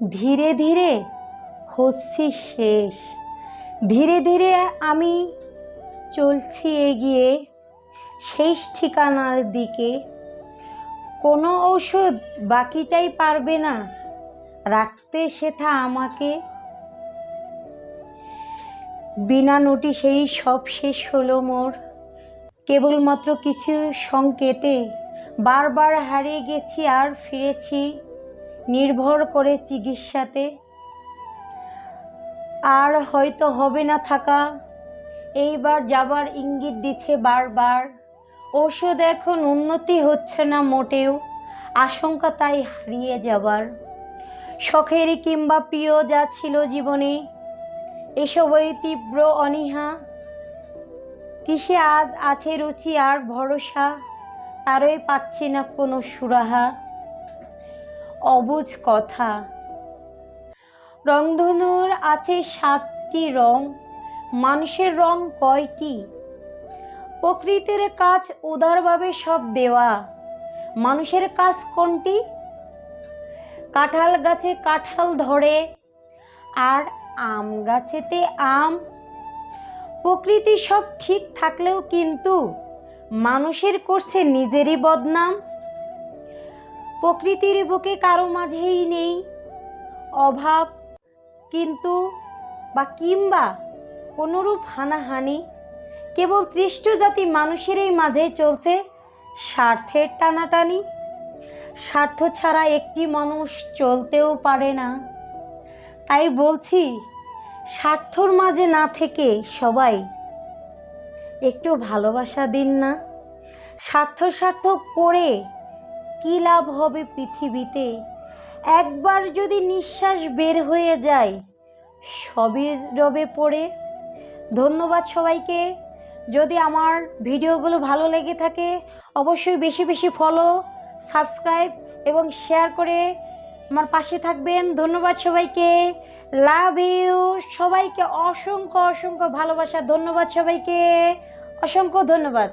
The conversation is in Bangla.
ধীরে ধীরে হচ্ছি শেষ। ধীরে ধীরে আমি চলছি এগিয়ে শেষ ঠিকানার দিকে। কোনো ঔষধ বাকিটাই পারবে না রাখতে সেটা আমাকে। বিনা নোটিশেই সব শেষ হলো মোর। কেবলমাত্র কিছু সংকেতে বারবার হারিয়ে গেছি আর ফিরেছি নির্ভর করে চিকিৎসাতে। আর হয়তো হবে না থাকা, এইবার যাবার ইঙ্গিত দিচ্ছে বারবার। ওষুধ এখন উন্নতি হচ্ছে না মোটেও, আশঙ্কা তাই হারিয়ে যাবার। শখেরই কিংবা প্রিয় যা ছিল জীবনে, এসবই তীব্র অনীহা। কিসে আজ আছে রুচি আর ভরসা, তারই পাচ্ছি না কোনো সুরাহা। অবুঝ কথা। রংধনুর আছে 7টি রং, মানুষের রং কয়টি? প্রকৃতির কাজ উদারভাবে সব দেওয়া, মানুষের কাজ কোনটি? কাঁঠাল গাছে কাঁঠাল ধরে আর আম গাছেতে আম। প্রকৃতি সব ঠিক থাকলেও কিন্তু মানুষের করছে নিজেরই বদনাম। প্রকৃতির বুকে কারো মাঝেই নেই অভাব, কিন্তু কিংবা কোনোরূপ হানাহানি। কেবল সৃষ্ট জাতি মানুষেরই মাঝে চলছে স্বার্থের টানাটানি। স্বার্থ ছাড়া একটি মানুষ চলতেও পারে না। তাই বলছি, স্বার্থর মাঝে না থেকে সবাই একটু ভালোবাসা দিন না। স্বার্থ স্বার্থ করে কী লাভ হবে পৃথিবীতে? একবার যদি নিঃশ্বাস বের হয়ে যায় সবই রবে পড়ে। ধন্যবাদ সবাইকে। যদি আমার ভিডিওগুলো ভালো লেগে থাকে অবশ্যই বেশি বেশি ফলো, সাবস্ক্রাইব এবং শেয়ার করে আমার পাশে থাকবেন। ধন্যবাদ সবাইকে। Love you. সবাইকে অসংখ্য অসংখ্য ভালোবাসা। ধন্যবাদ সবাইকে, অসংখ্য ধন্যবাদ।